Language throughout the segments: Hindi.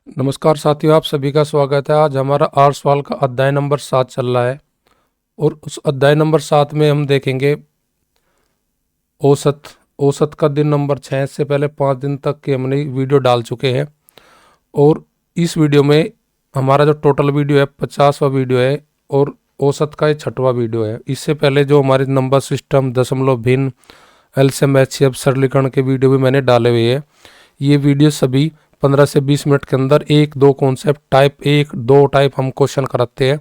नमस्कार साथियों, आप सभी का स्वागत है। आज हमारा आर सवाल का अध्याय नंबर 7 चल रहा है और उस अध्याय नंबर 7 में हम देखेंगे औसत। औसत का दिन नंबर 6। इससे पहले 5 दिन तक की हमने वीडियो डाल चुके हैं और इस वीडियो में हमारा जो टोटल वीडियो है 50वां वीडियो है और औसत का ये 6वां वीडियो है। इससे पहले जो हमारे नंबर सिस्टम, दशमलव भिन्न, एलसीएम, एचसीएफ, सरलीकरण के वीडियो भी मैंने डाले हुए हैं। ये वीडियो सभी 15 से 20 मिनट के अंदर एक दो कॉन्सेप्ट, टाइप 1 2 टाइप हम क्वेश्चन कराते हैं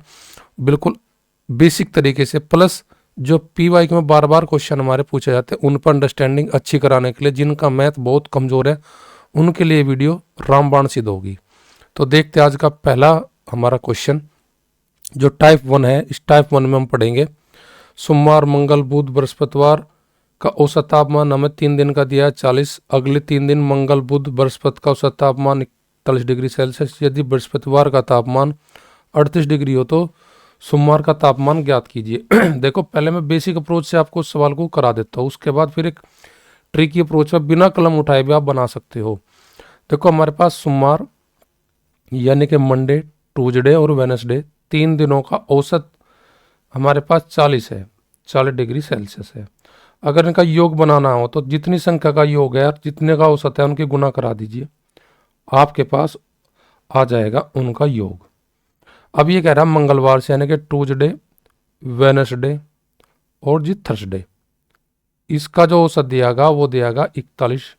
बिल्कुल बेसिक तरीके से, प्लस जो पीवाई में बार बार क्वेश्चन हमारे पूछे जाते हैं उन पर अंडरस्टैंडिंग अच्छी कराने के लिए, जिनका मैथ बहुत कमज़ोर है उनके लिए वीडियो रामबाण सिद्ध होगी। तो देखते हैं आज का पहला हमारा क्वेश्चन जो टाइप 1 है। इस टाइप 1 में हम पढ़ेंगे सोमवार, मंगल, बुध, बृहस्पतिवार का औसत तापमान हमें 3 दिन का दिया है 40। अगले 3 दिन मंगल, बुध, बृहस्पति का औसत तापमान 41 डिग्री सेल्सियस। यदि बृहस्पतिवार का तापमान 38 डिग्री हो तो सोमवार का तापमान ज्ञात कीजिए। देखो, पहले मैं बेसिक अप्रोच से आपको सवाल को करा देता हूँ, उसके बाद फिर एक ट्रिकी अप्रोच में बिना कलम उठाए भी आप बना सकते हो। देखो, हमारे पास सोमवार यानी कि मंडे, ट्यूजडे और वेनसडे 3 दिनों का औसत हमारे पास 40 है, 40 डिग्री सेल्सियस है। अगर इनका योग बनाना हो तो जितनी संख्या का योग है, जितने का औसत है, उनकी गुना करा दीजिए, आपके पास आ जाएगा उनका योग। अब ये कह रहा है मंगलवार से, यानी कि ट्यूजडे, वेनसडे और जी थर्सडे, इसका जो औसत दियागा वो दियागा 41।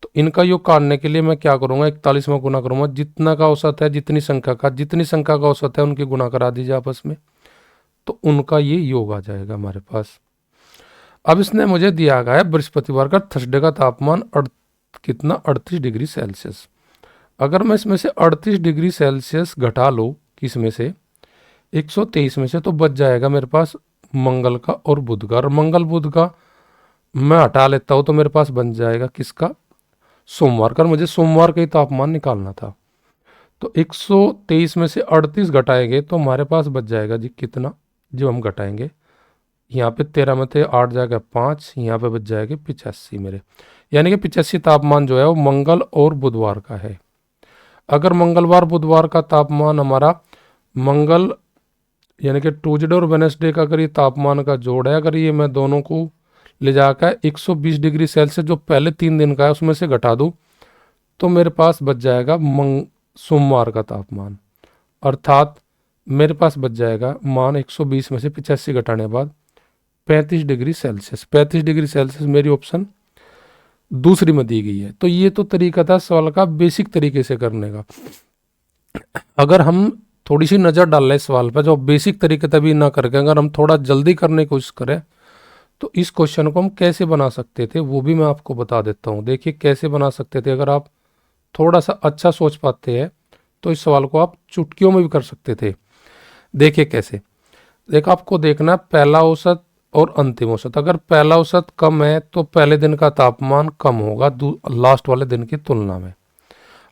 तो इनका योग काटने के लिए मैं क्या करूंगा, 41 में गुना करूंगा। जितना का औसत है, जितनी संख्या का औसत है, उनकी गुना करा दीजिए आपस में, तो उनका ये योग आ जाएगा हमारे पास। अब इसने मुझे दिया गया है बृहस्पतिवार का, थर्सडे का तापमान कितना, 38 डिग्री सेल्सियस। अगर मैं इसमें से 38 डिग्री सेल्सियस घटा लूँ, किस में से, 123 में से, तो बच जाएगा मेरे पास मंगल का और बुध का। और मंगल बुध का मैं हटा लेता हूँ तो मेरे पास बन जाएगा किसका, सोमवार का। मुझे सोमवार का ही तापमान निकालना था, तो 123 में से 38 घटाएंगे तो हमारे पास बच जाएगा जी कितना, जो हम घटाएंगे, यहाँ पे 13 में थे, 8 जाएगा 5, यहाँ पे बच जाएगा 85 मेरे, यानी कि 85 तापमान जो है वो मंगल और बुधवार का है। अगर मंगलवार बुधवार का तापमान हमारा, मंगल यानी कि ट्यूजडे और वेनेसडे का अगर ये तापमान का जोड़ है, अगर ये मैं दोनों को ले जाकर 120 डिग्री सेल्सियस जो पहले 3 दिन का है उसमें से घटा दूँ तो मेरे पास बच जाएगा सोमवार का तापमान। अर्थात मेरे पास बच जाएगा मान 120 में से 85 घटाने के बाद 35 डिग्री सेल्सियस। 35 डिग्री सेल्सियस मेरी ऑप्शन दूसरी में दी गई है। तो ये तो तरीका था सवाल का बेसिक तरीके से करने का। अगर हम थोड़ी सी नज़र डाल लें सवाल पर, जो बेसिक तरीके तभी ना करके अगर हम थोड़ा जल्दी करने की कोशिश करें तो इस क्वेश्चन को हम कैसे बना सकते थे वो भी मैं आपको बता देता हूँ। देखिए कैसे बना सकते थे। अगर आप थोड़ा सा अच्छा सोच पाते हैं तो इस सवाल को आप चुटकियों में भी कर सकते थे। देखिए कैसे। देखो, आपको देखना पहला औसत और अंतिम औसत। अगर पहला औसत कम है तो पहले दिन का तापमान कम होगा लास्ट वाले दिन की तुलना में।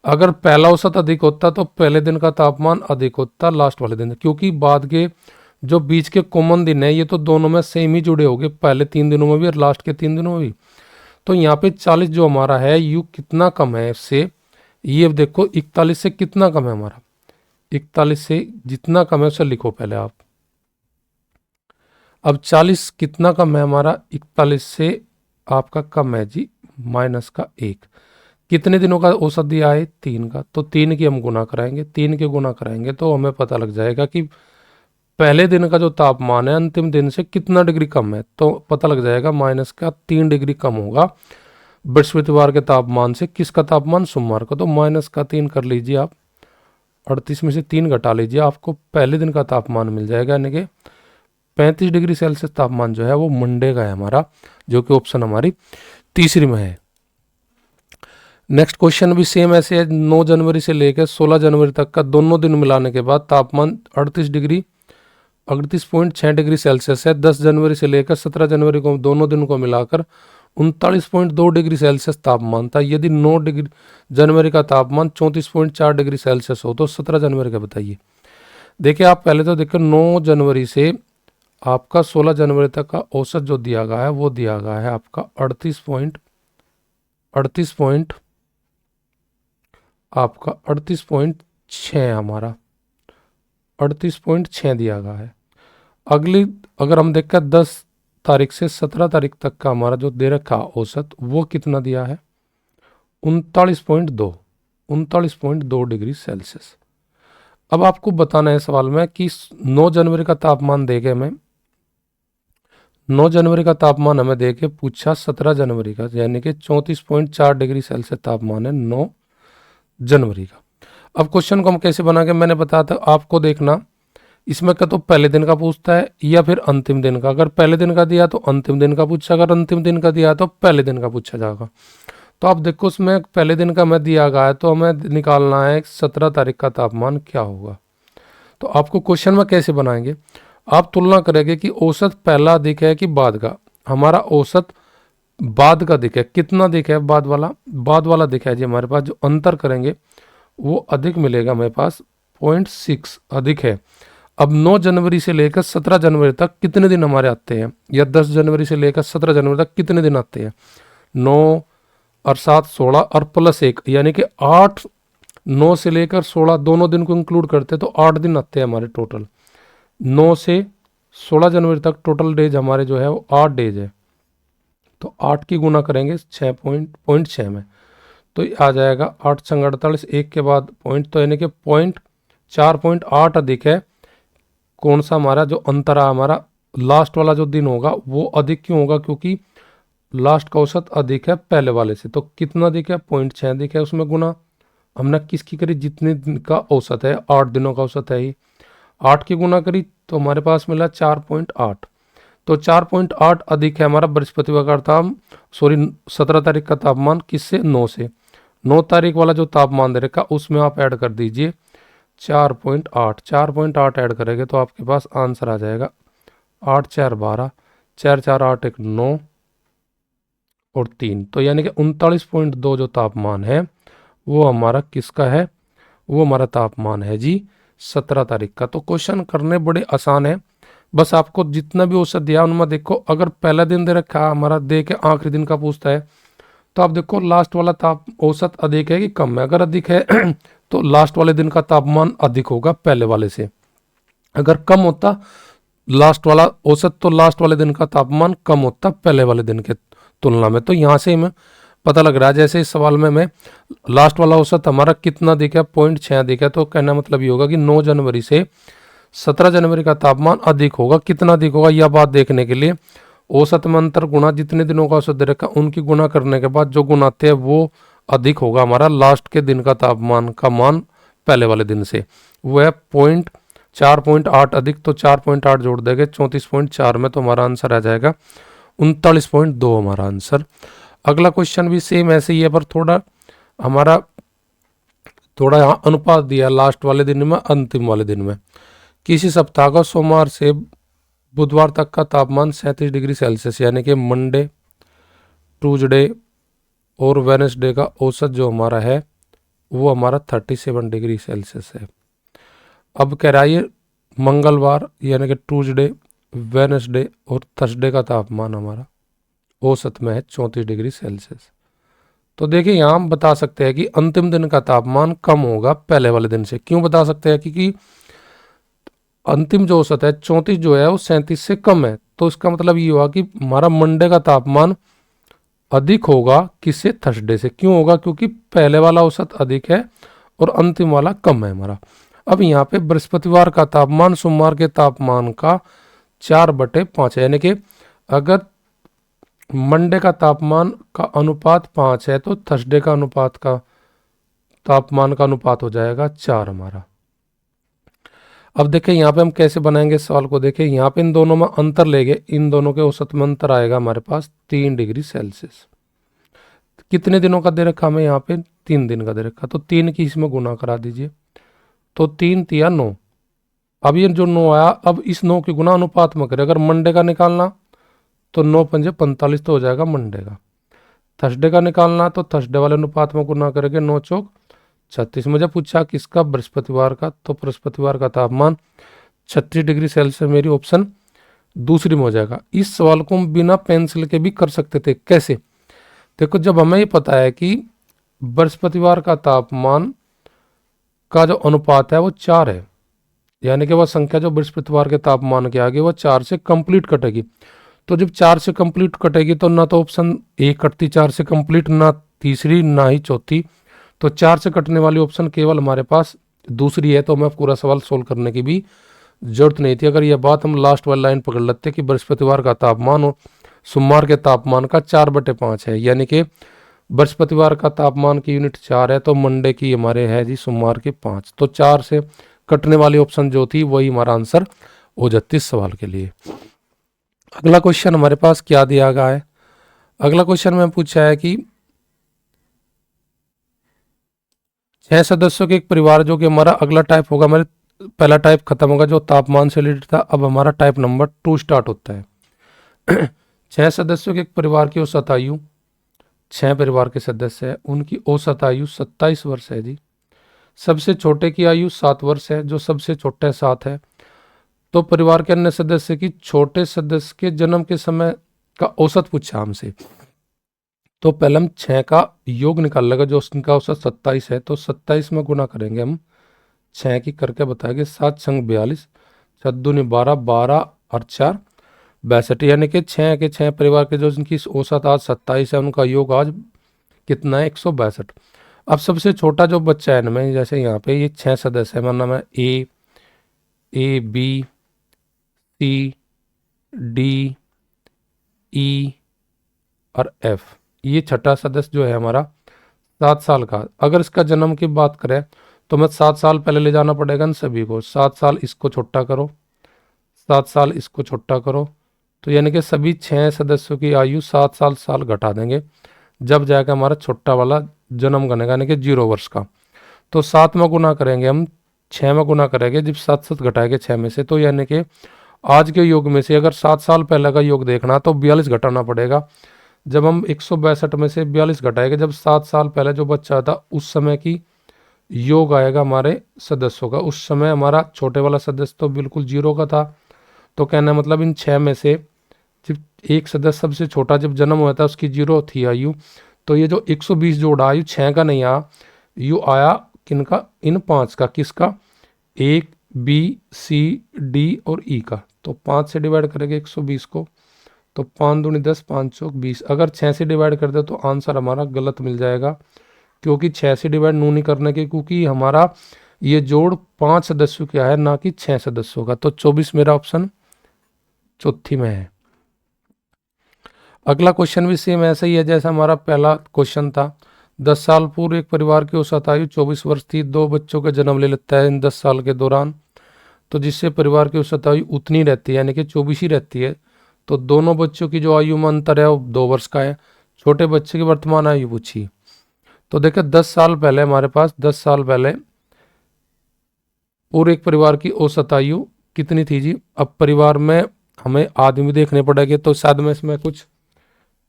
अगर पहला औसत अधिक होता तो पहले दिन का तापमान अधिक होता लास्ट वाले दिन, क्योंकि बाद के जो बीच के कॉमन दिन है ये तो दोनों में सेम ही जुड़े होंगे, पहले 3 दिनों में भी और लास्ट के 3 दिनों में भी। तो यहाँ पे 40 जो हमारा है यू कितना कम है इससे, ये देखो 41 से कितना कम है हमारा, 41 से जितना कम है उसे लिखो पहले आप। अब 40 कितना कम है हमारा, 41 से आपका कम है जी माइनस का 1। कितने दिनों का औसत दिया है, 3 का, तो 3 की हम गुना कराएंगे, 3 के गुना कराएंगे तो हमें पता लग जाएगा कि पहले दिन का जो तापमान है अंतिम दिन से कितना डिग्री कम है, तो पता लग जाएगा माइनस का 3 डिग्री कम होगा बृहस्पतिवार के तापमान से। किसका तापमान, सोमवार का। तो माइनस का 3 कर लीजिए आप, 38 में से 3 घटा लीजिए, आपको पहले दिन का तापमान मिल जाएगा, यानी कि 35 डिग्री सेल्सियस तापमान जो है वो मंडे का है हमारा, जो कि ऑप्शन हमारी तीसरी में है। नेक्स्ट क्वेश्चन भी सेम ऐसे है। 9 जनवरी से लेकर 16 जनवरी तक का दोनों दिन मिलाने के बाद तापमान 38.6 डिग्री सेल्सियस है। 10 जनवरी से लेकर 17 जनवरी को दोनों दिन को मिलाकर 39.2 डिग्री सेल्सियस तापमान था। यदि 9 जनवरी का तापमान 34.4 डिग्री सेल्सियस हो तो 17 जनवरी का बताइए। देखिए, आप पहले तो देखो 9 जनवरी से आपका 16 जनवरी तक का औसत जो दिया गया है वो दिया गया है आपका 38 आपका 38.6 हमारा 38.6 दिया गया है। अगली अगर हम देखें 10 तारीख से 17 तारीख तक का हमारा जो दे रखा औसत वो कितना दिया है 39.2 डिग्री सेल्सियस। अब आपको बताना है सवाल में कि 9 जनवरी का तापमान देके हमें 9 जनवरी का तापमान हमें देके पूछा 17 जनवरी का, यानी कि 34.4 डिग्री सेल्सियस तापमान है 9 जनवरी का। अब क्वेश्चन को हम कैसे बनाएंगे मैंने बताया था आपको, देखना इसमें क्या तो पहले दिन का पूछता है या फिर अंतिम दिन का। अगर पहले दिन का दिया तो अंतिम दिन का पूछा, अगर अंतिम दिन का दिया तो पहले दिन का पूछा जाएगा। तो आप देखो उसमें पहले दिन का हमें दिया गया है तो हमें निकालना है 17 तारीख का तापमान क्या होगा। तो आपको क्वेश्चन में कैसे बनाएंगे, आप तुलना करेंगे कि औसत पहला अधिक है कि बाद का। हमारा औसत बाद का दिख है, कितना दिख है बाद वाला दिख है जी हमारे पास। जो अंतर करेंगे वो अधिक मिलेगा हमारे पास 0.6 अधिक है। अब 9 जनवरी से लेकर 17 जनवरी तक कितने दिन हमारे आते हैं, या 10 जनवरी से लेकर 17 जनवरी तक कितने दिन आते हैं, 9 और 7 16 और प्लस 1 यानी कि 8। 9 से लेकर 16 दोनों दिन को इंक्लूड करते तो 8 दिन आते हैं हमारे टोटल। 9 से 16 जनवरी तक टोटल डेज हमारे जो है वो 8 डेज है। तो 8 की गुना करेंगे 6.6 में तो आ जाएगा 8 संग 48, 1 के बाद पॉइंट, तो यानी कि 4.8 अधिक है। कौन सा हमारा जो अंतर है हमारा लास्ट वाला जो दिन होगा वो अधिक क्यों होगा, क्योंकि लास्ट का औसत अधिक है पहले वाले से। तो कितना अधिक है 0.6 अधिक है, उसमें गुना हमने किसकी करी, जितने दिन का औसत है 8 दिनों का औसत है ही, 8 की गुना करी तो हमारे पास मिला 4.8। तो 4.8 अधिक है हमारा बृहस्पतिवार का 17 तारीख का तापमान किससे 9 से। 9 तारीख वाला जो तापमान दे रखा उसमें आप ऐड कर दीजिए 4.8 ऐड करेंगे तो आपके पास आंसर आ जाएगा 8 4 12, 4 4 8 1 9 और 3। तो यानी कि 39.2 जो तापमान है वो हमारा किसका है, वो हमारा तापमान है जी 17 तारीख का। तो क्वेश्चन करने बड़े आसान है, बस आपको जितना भी औसत दिया उनमें देखो, अगर पहला दिन दे रखा हमारा दे के आखिरी दिन का पूछता है तो आप देखो लास्ट वाला ताप औसत अधिक है कि कम है। अगर अधिक है तो लास्ट वाले दिन का तापमान अधिक होगा पहले वाले से, अगर कम होता लास्ट वाला औसत तो लास्ट वाले दिन का तापमान कम होता पहले वाले दिन के तुलना में। तो यहाँ से हमें पता लग रहा है, जैसे इस सवाल में मैं लास्ट वाला औसत हमारा कितना दिखा 0.6 दिखा, तो कहना मतलब ये होगा कि 9 जनवरी से 17 जनवरी का तापमान अधिक होगा। कितना अधिक होगा यह बात देखने के लिए औसत में अंतर गुना जितने दिनों का औसत दे रखा उनकी गुना करने के बाद जो गुना आते हैं वो अधिक होगा हमारा लास्ट के दिन का तापमान का मान पहले वाले दिन से, वो है 4.8 अधिक। तो 4.8 जोड़ देंगे 34.4 में तो हमारा आंसर आ जाएगा 39.2 हमारा आंसर। अगला क्वेश्चन भी सेम ऐसे ही है, पर थोड़ा यहाँ अनुपात दिया लास्ट वाले दिन में अंतिम वाले दिन में। किसी सप्ताह का सोमवार से बुधवार तक का तापमान 37 डिग्री सेल्सियस, यानी कि मंडे, ट्यूसडे और वेडनेसडे का औसत जो हमारा है वो हमारा 37 डिग्री सेल्सियस है। अब कह रहा है ये मंगलवार यानी कि ट्यूसडे, वेडनेसडे और थर्सडे का तापमान हमारा औसत में है 34 डिग्री सेल्सियस। तो देखिए यहाँ हम बता सकते हैं कि अंतिम दिन का तापमान कम होगा पहले वाले दिन से। क्यों बता सकते हैं, क्योंकि अंतिम जो औसत है 34 जो है वो 37 से कम है। तो इसका मतलब ये हुआ कि हमारा मंडे का तापमान अधिक होगा किससे, थर्सडे से। क्यों होगा, क्योंकि पहले वाला औसत अधिक है और अंतिम वाला कम है हमारा। अब यहाँ पे बृहस्पतिवार का तापमान सोमवार के तापमान का 4/5 है, यानी कि अगर मंडे का तापमान का अनुपात 5 है तो थर्सडे का अनुपात का तापमान का अनुपात हो जाएगा 4 हमारा। अब देखें यहाँ पे हम कैसे बनाएंगे सवाल को, देखें यहाँ पे इन दोनों में अंतर लेंगे, इन दोनों के औसत में अंतर आएगा हमारे पास 3 डिग्री सेल्सियस। कितने दिनों का दे रखा हमें यहाँ पे 3 दिन का दे रखा, तो 3 की इसमें गुना करा दीजिए तो 3 तिया 9। अब ये जो 9 आया, अब इस 9 की गुना अनुपात में करें, अगर मंडे का निकालना तो 9 पंजे 45 तो हो जाएगा मंडे का। थर्सडे का निकालना तो थर्सडे वाले अनुपात में गुना करेंगे 9 चौक 36। मुझे पूछा किसका, बृहस्पतिवार का, तो बृहस्पतिवार का तापमान 36 डिग्री सेल्सियस मेरी ऑप्शन दूसरी में हो जाएगा। इस सवाल को हम बिना पेंसिल के भी कर सकते थे। कैसे, देखो जब हमें ये पता है कि बृहस्पतिवार का तापमान का जो अनुपात है वो 4 है, यानी कि वह संख्या जो बृहस्पतिवार के तापमान के आगे वो 4 से कंप्लीट कटेगी। तो जब 4 से कंप्लीट कटेगी तो ना तो ऑप्शन ए कटती 4 से कंप्लीट, ना तीसरी ना ही चौथी, तो 4 से कटने वाली ऑप्शन केवल हमारे पास दूसरी है। तो हमें पूरा सवाल सोल्व करने की भी जरूरत नहीं थी। अगर यह बात हम लास्ट वाली लाइन पकड़ लेते कि बृहस्पतिवार का तापमान और सोमवार के तापमान का 4/5 है, यानी कि बृहस्पतिवार का तापमान की यूनिट 4 है तो मंडे की हमारे है जी सोमवार के 5। तो 4 से कटने वाली ऑप्शन जो थी वही हमारा आंसर हो जाती इस सवाल के लिए। अगला क्वेश्चन हमारे पास क्या दिया गया है। अगला क्वेश्चन में पूछा है कि 6 सदस्यों के एक परिवार, जो कि हमारा अगला टाइप होगा, हमारे पहला टाइप खत्म होगा जो तापमान से रिलेटेड था, अब हमारा टाइप नंबर 2 स्टार्ट होता है। 6 सदस्यों के एक परिवार की औसत आयु, 6 परिवार के सदस्य है, उनकी औसत आयु 27 वर्ष है जी। सबसे छोटे की आयु 7 वर्ष है, जो सबसे छोटा है 7 है। तो परिवार के अन्य सदस्य की छोटे सदस्य के जन्म के समय का औसत पूछा हमसे। तो पहले हम 6 का योग निकाल लेगा, जो उसका औसत 27 है, तो 27 में गुना करेंगे हम 6 की करके बताएंगे। 7 संग 42, 7 दूनी 12, 12 और 4 62, यानी कि 6 के 6 परिवार के जो जिनकी औसत आज 27 है उनका योग आज कितना है 162। अब सबसे छोटा जो बच्चा है इनमें, जैसे यहाँ पे ये 6 सदस्य है, मेरा नाम है ए बी सी डी ई और एफ, ये छठा सदस्य जो है हमारा 7 साल का। अगर इसका जन्म की बात करें तो मैं 7 साल पहले ले जाना पड़ेगा इन सभी को। 7 साल इसको छोटा करो, 7 साल इसको छोटा करो, तो यानी कि सभी 6 सदस्यों की आयु 7 साल घटा देंगे, जब जाएगा हमारा छोटा वाला जन्म गनेगा, यानी कि 0 वर्ष का। तो 7 में गुना करेंगे हम, 6 में गुना करेंगे, जब 7 घटाएंगे 6 में से, तो यानी कि आज के योग में से अगर 7 साल पहले का योग देखना तो 42 घटाना पड़ेगा। जब हम 162 में से 42 घटाएंगे, जब 7 साल पहले जो बच्चा था उस समय की योग आएगा हमारे सदस्यों का। उस समय हमारा छोटे वाला सदस्य तो बिल्कुल 0 का था। तो कहना मतलब इन 6 में से जब एक सदस्य सबसे छोटा जब जन्म हुआ था उसकी 0 थी आयु, तो ये जो 120 जोड़ा आयु 6 का नहीं आया, यू आया किनका, इन 5 का। किसका, 1 बी सी डी और ई का। तो 5 से डिवाइड करेंगे 120 को, तो 5 दूनी 10, 5 चौक 20। अगर 6 से डिवाइड कर दे तो आंसर हमारा गलत मिल जाएगा, क्योंकि 6 से डिवाइड नू नहीं करने के, क्योंकि हमारा ये जोड़ 5 सदस्यों का है ना कि 6 सदस्यों का। तो 24 मेरा ऑप्शन चौथी में है। अगला क्वेश्चन भी सेम ऐसा ही है जैसा हमारा पहला क्वेश्चन था। 10 साल पूर्व एक परिवार की औसत आयु 24 वर्ष थी। 2 बच्चों का जन्म ले लेता है इन 10 साल के दौरान, तो जिससे परिवार की औसत आयु उतनी रहती है, यानी कि 24 ही रहती है। तो दोनों बच्चों की जो आयु में अंतर है वो 2 वर्ष का है। छोटे बच्चे की वर्तमान आयु पूछी, तो देखिए 10 साल पहले हमारे पास 10 साल पहले पूरे एक परिवार की औसत आयु कितनी थी जी। अब परिवार में हमें आदमी देखने पड़ेंगे, तो शायद मैं इसमें कुछ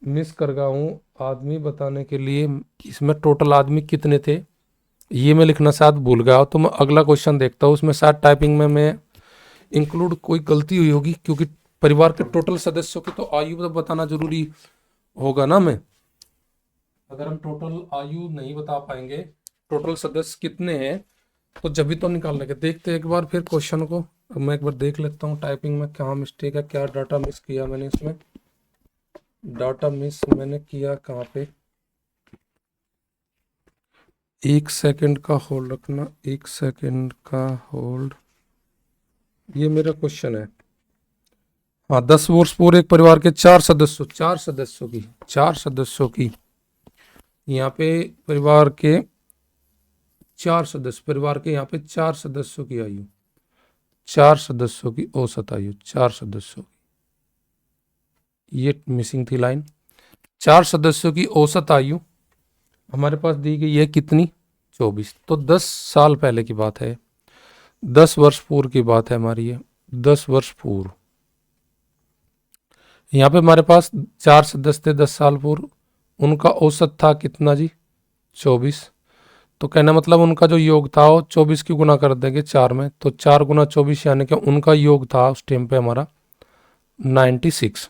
मिस कर गया हूँ आदमी बताने के लिए। इसमें टोटल आदमी कितने थे ये मैं लिखना शायद भूल गया, तो मैं अगला क्वेश्चन देखता हूँ। उसमें शायद टाइपिंग में मैं इंक्लूड कोई गलती हुई होगी, क्योंकि परिवार के टोटल सदस्यों की तो आयु तो बताना जरूरी होगा ना। मैं अगर हम टोटल आयु नहीं बता पाएंगे टोटल सदस्य कितने हैं, तो जब भी तो निकाल लेंगे। देखते एक बार फिर क्वेश्चन को, मैं एक बार देख लेता हूँ टाइपिंग में क्या मिस्टेक है, क्या डाटा मिस किया मैंने इसमें। डाटा मिस मैंने किया कहाँ पे, 1 सेकंड का होल्ड रखना, 1 सेकंड का होल्ड। ये मेरा क्वेश्चन है। हाँ, 10 वर्ष पूरे एक परिवार के 4 सदस्यों की यहाँ पे परिवार के 4 सदस्य, परिवार के यहाँ पे 4 सदस्यों की आयु, 4 सदस्यों की औसत आयु, 4 सदस्यों की, ये मिसिंग थी लाइन। 4 सदस्यों की औसत आयु हमारे पास दी गई है कितनी, 24। तो 10 साल पहले की बात है, 10 वर्ष पूर्व की बात है हमारी ये, 10 वर्ष पूर्व। यहाँ पे हमारे पास 4 सदस्य थे 10 साल पूर्व, उनका औसत था कितना जी, 24। तो कहना मतलब उनका जो योग था वो 24 की गुना कर देंगे 4 में, तो 4 गुना 24 यानी कि उनका योग था उस टाइम पे हमारा 96।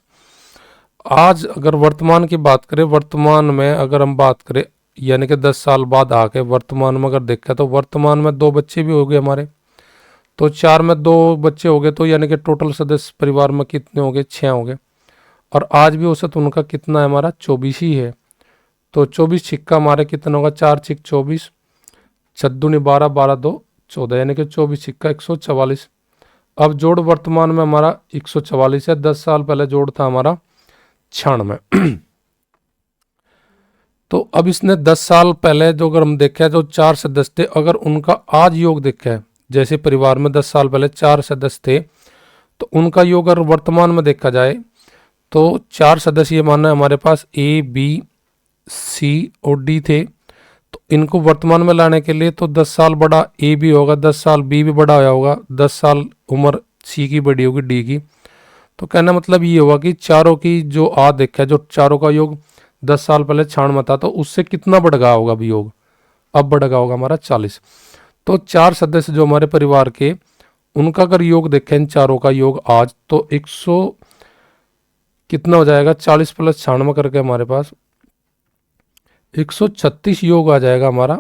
आज अगर वर्तमान की बात करें, वर्तमान में अगर हम बात करें यानी कि 10 साल बाद आके वर्तमान में अगर देखा तो वर्तमान में 2 बच्चे भी हो गए हमारे, तो 4 में 2 बच्चे हो गए, तो यानी कि टोटल सदस्य परिवार में कितने हो गए, 6 हो गए। और आज भी औसत उनका कितना है, हमारा 24 ही है। तो 24 छिक्का हमारे कितना होगा, 4 छिक 24, 6 12, 12 2 14, यानी कि 24 छिक्का 144। अब जोड़ वर्तमान में हमारा 144 है, 10 साल पहले जोड़ था हमारा 96। तो अब इसने 10 साल पहले जो अगर हम देखें जो 4 सदस्य थे, अगर उनका आज योग देखा है, जैसे परिवार में 10 साल पहले 4 सदस्य थे, तो उनका योग अगर वर्तमान में देखा जाए तो 4 सदस्य ये मानना है हमारे पास ए बी सी और डी थे। तो इनको वर्तमान में लाने के लिए तो 10 साल बड़ा ए भी होगा, 10 साल बी भी बड़ा होया होगा, 10 साल उम्र सी की बड़ी होगी, डी की। तो कहना मतलब ये होगा कि चारों की जो आज देखा है, जो चारों का योग 10 साल पहले 96 था, तो उससे कितना बढ़ गया होगा अभी योग, अब बढ़ गया होगा हमारा 40। तो 4 सदस्य जो हमारे परिवार के, उनका अगर योग देखें इन चारों का योग आज, तो 100 कितना हो जाएगा, 40 + 96 करके हमारे पास 136 योग आ जाएगा हमारा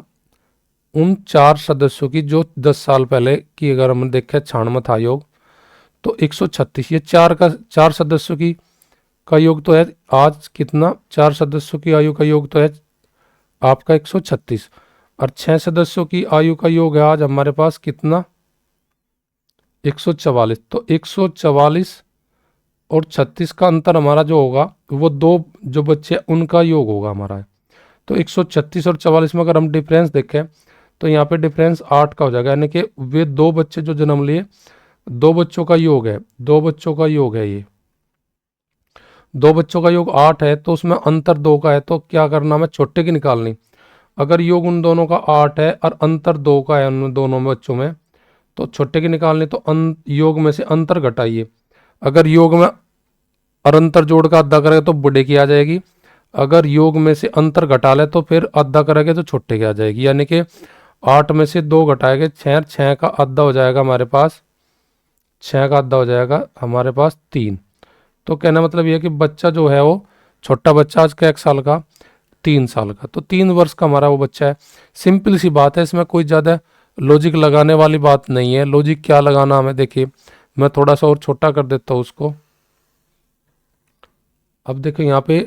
उन 4 सदस्यों की जो 10 साल पहले की अगर हम देखें 96 था योग, तो 136। ये 4 सदस्यों की का योग तो है आज कितना, 4 सदस्यों की आयु का योग तो है आपका 136, और 6 सदस्यों की आयु का योग है आज हमारे पास कितना, 144। तो 144 और 36 का अंतर हमारा जो होगा वो 2 जो बच्चे उनका योग होगा हमारा। तो 136 और 44 में अगर हम डिफरेंस देखें तो यहाँ पे डिफरेंस 8 का हो जाएगा, यानी कि वे 2 बच्चे जो जन्म लिए, 2 बच्चों का योग है, 2 बच्चों का योग है, ये 2 बच्चों का योग 8 है, तो उसमें अंतर 2 का है, तो क्या करना हमें, छोटे की निकालनी। अगर योग उन दोनों का 8 है और अंतर 2 का है उन दोनों में बच्चों में, तो छोटे की निकालनी, तो योग में से अंतर घटाइए। अगर योग में और अंतर जोड़ का आधा करेगा तो बड़े की आ जाएगी, अगर योग में से अंतर घटा ले तो फिर आधा करेंगे तो छोटे की आ जाएगी, यानी कि 8 में से 2 घटाएंगे 6, 6 का आधा हो जाएगा हमारे पास, 6 का आधा हो जाएगा हमारे पास 3। तो कहना मतलब ये है कि बच्चा जो है वो छोटा बच्चा आज का 1 साल का, 3 साल का, तो 3 वर्ष का हमारा वो बच्चा है। सिंपल सी बात है, इसमें कोई ज़्यादा लॉजिक लगाने वाली बात नहीं है। लॉजिक क्या लगाना हमें, देखिए मैं थोड़ा सा और छोटा कर देता हूँ उसको। अब देखो यहाँ पे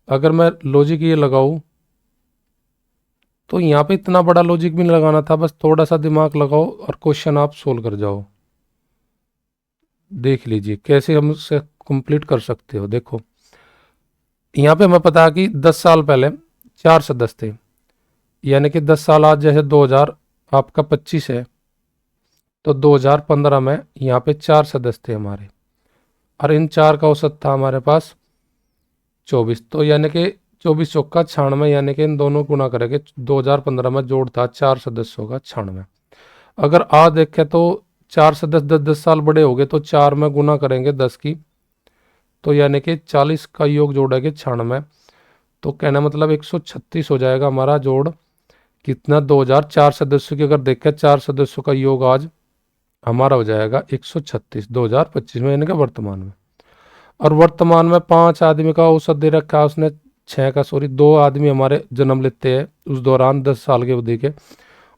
अगर मैं लॉजिक ये लगाऊं तो यहाँ पे इतना बड़ा लॉजिक भी नहीं लगाना था, बस थोड़ा सा दिमाग लगाओ और क्वेश्चन आप सोल्व कर जाओ। देख लीजिए कैसे हम उससे कंप्लीट कर सकते हो। देखो यहाँ पे हमें पता है कि 10 साल पहले 4 सदस्य थे, यानी कि 10 साल आज जैसे 2000 आपका 25 है, तो 2015 में यहाँ पे 4 सदस्य थे हमारे, और इन 4 का औसत था हमारे पास 24। तो यानी कि 24 चौका 96, यानी कि इन दोनों गुना करेंगे, 2015 में जोड़ था 4 सदस्यों का 96। अगर आज देखें तो 4 सदस्य 10-10 साल बड़े हो गए, तो 4 में गुना करेंगे 10 की, तो यानी कि 40 का योग जोड़ेंगे 96। तो कहना मतलब 136 हो जाएगा हमारा जोड़ कितना, 2004 सदस्यों की अगर देखें 4 सदस्यों का योग आज हमारा हो जाएगा 136 2025 में, यानी कि वर्तमान में। और वर्तमान में 5 आदमी का औसत दे रखा है उसने, 6 का सॉरी 2 आदमी हमारे जन्म लेते हैं उस दौरान 10 साल के अवधि के,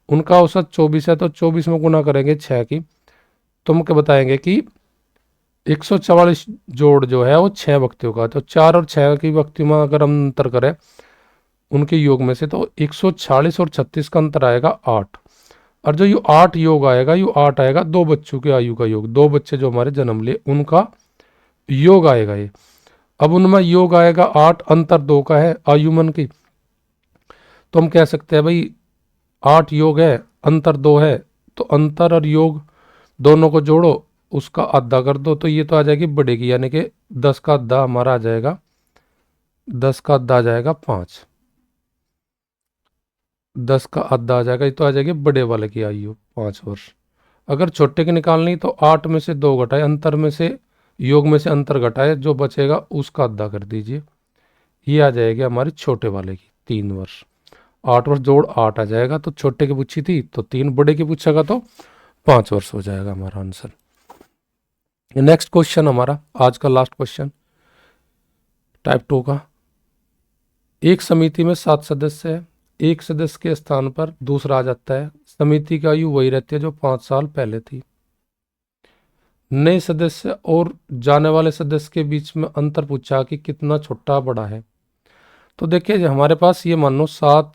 उनका औसत 24 है, तो 24 में गुना करेंगे 6 की, तो हम क्या बताएंगे कि 144 जोड़ जो है वो 6 व्यक्तियों का। तो 4 और 6 की व्यक्ति में अगर हम अंतर करें उनके योग में से, तो 146 और 36 का अंतर आएगा 8। और जो ये 8 योग आएगा, ये 8 आएगा 2 बच्चों के आयु का योग, 2 बच्चे जो हमारे जन्म लिए उनका योग आएगा ये। अब उनमें योग आएगा 8, अंतर 2 का है आयुमन की, तो हम कह सकते हैं भाई 8 योग है, अंतर 2 है, तो अंतर और योग दोनों को जोड़ो, उसका आधा कर दो, तो ये तो आ जाएगी बड़े की, यानी कि 10 का आधा हमारा आ जाएगा, 10 का आधा आ जाएगा 5, 10 का आधा आ जाएगा, ये तो आ जाएगी बड़े वाले की आयु 5 वर्ष। अगर छोटे की निकालनी तो 8 में से 2 घटाए, अंतर में से योग में से अंतर घटाए, जो बचेगा उसका आधा कर दीजिए, ये आ जाएगी हमारी छोटे वाले की 3 वर्ष। 8 वर्ष जोड़ 8 आ जाएगा, तो छोटे की पूछी थी तो 3, बड़े की पूछेगा तो 5 वर्ष हो जाएगा हमारा आंसर। नेक्स्ट क्वेश्चन हमारा आज का लास्ट क्वेश्चन टाइप 2 का। एक समिति में 7 सदस्य है, एक सदस्य के स्थान पर दूसरा आ जाता है। समिति की आयु वही रहती है जो 5 साल पहले थी। नए सदस्य और जाने वाले सदस्य के बीच में अंतर पूछा कि कितना छोटा बड़ा है। तो देखिए हमारे पास ये मान लो 7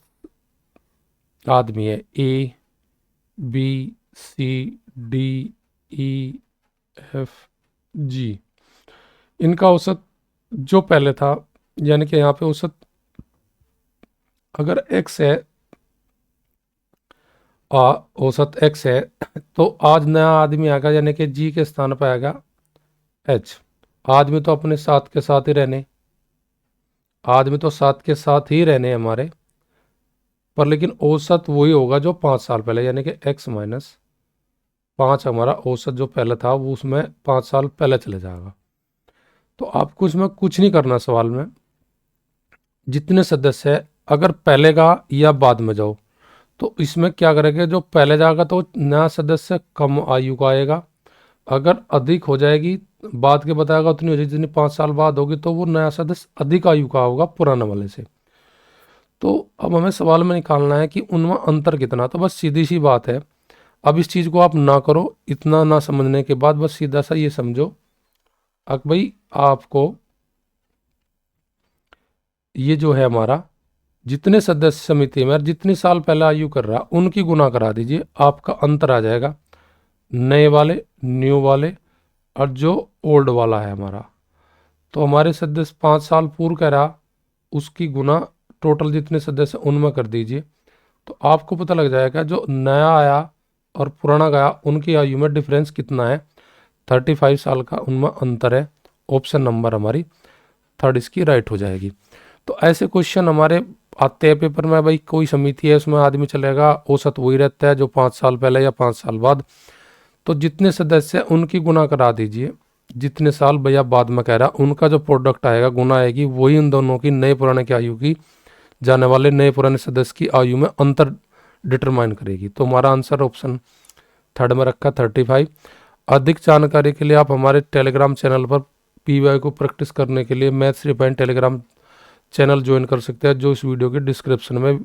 आदमी है, A B C D E F G. इनका औसत जो पहले था, यानी कि यहाँ पे औसत अगर x है, औसत x है, तो आज नया आदमी आएगा यानी कि जी के स्थान पर आएगा h। आदमी तो अपने साथ के साथ ही रहने, आदमी तो साथ के साथ ही रहने हमारे, पर लेकिन औसत वही होगा जो 5 साल पहले, यानी कि x माइनस 5 हमारा औसत जो पहले था वो उसमें 5 साल पहले चले जाएगा। तो आपको इसमें कुछ नहीं करना सवाल में, जितने सदस्य है अगर पहले का या बाद में जाओ तो इसमें क्या करेंगे, जो पहले जाएगा तो नया सदस्य कम आयु का आएगा, अगर अधिक हो जाएगी बाद के बताएगा उतनी हो जाएगी जितनी 5 साल बाद होगी, तो वो नया सदस्य अधिक आयु का होगा पुराने वाले से। तो अब हमें सवाल में निकालना है कि उनमें अंतर कितना। तो बस सीधी सी बात है, अब इस चीज़ को आप ना करो, इतना ना समझने के बाद बस सीधा सा ये समझो अब भाई आपको ये जो है हमारा जितने सदस्य समिति में जितनी साल पहले आयु कर रहा उनकी गुना करा दीजिए, आपका अंतर आ जाएगा नए वाले, न्यू वाले और जो ओल्ड वाला है हमारा। तो हमारे सदस्य 5 साल पूर्व कह रहा, उसकी गुना टोटल जितने सदस्य उनमें कर दीजिए, तो आपको पता लग जाएगा जो नया आया और पुराना गया उनकी आयु में डिफरेंस कितना है। 35 साल का उनमें अंतर है। ऑप्शन नंबर हमारी थर्ड इसकी राइट हो जाएगी। तो ऐसे क्वेश्चन हमारे आते हैं पेपर में। भाई कोई समिति है उसमें आदमी चलेगा, औसत वही रहता है जो 5 साल पहले या 5 साल बाद, तो जितने सदस्य हैं उनकी गुना करा दीजिए, जितने साल भैया बाद में कह रहा उनका जो प्रोडक्ट आएगा गुना आएगी वही उन दोनों की नए पुराने की आयु की जाने वाले नए पुराने सदस्य की आयु में अंतर डिटरमाइन करेगी। तो हमारा आंसर ऑप्शन थर्ड में रखा 35। अधिक जानकारी के लिए आप हमारे टेलीग्राम चैनल पर पीवाई को प्रैक्टिस करने के लिए maths refine Telegram channel join कर सकते हैं, जो इस वीडियो के डिस्क्रिप्शन में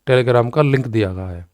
टेलीग्राम का लिंक दिया गया है।